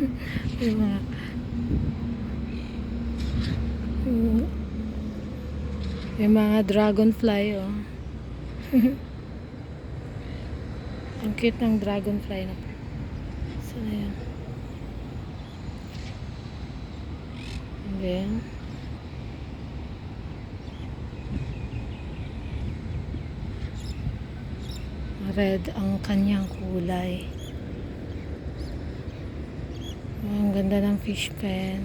Yung mga yung, yung mga dragonfly, oh. Ang cute ng dragonfly na. Saan na yan? And then red ang kanyang kulay. Ang ganda ng fish pen.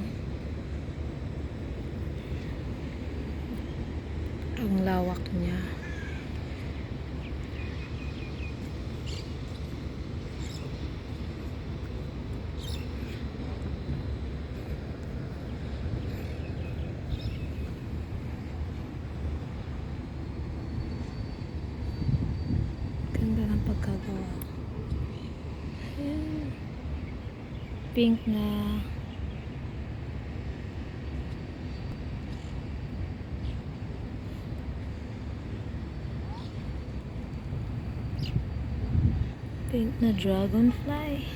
Ang lawak niya. Ganda ng pagkagawa. Ayan. Pink na dragonfly.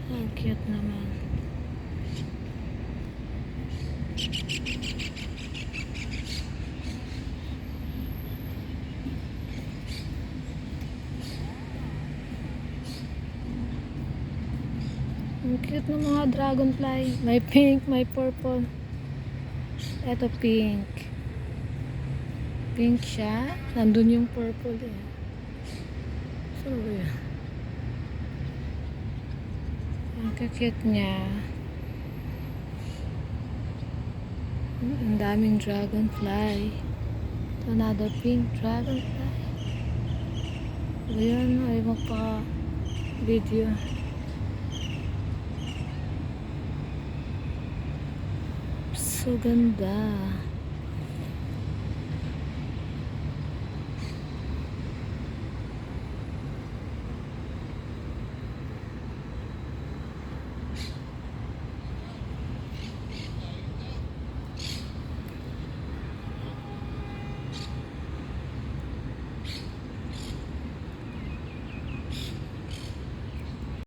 Ang cute naman. Ang cute ng mga dragonfly. May pink, may purple. Ito pink. Pink siya. Nandun yung purple eh. So yun. Ang cute niya. Ang daming dragonfly. Ito another pink dragonfly. Ayan, ay magpa-video. So ganda.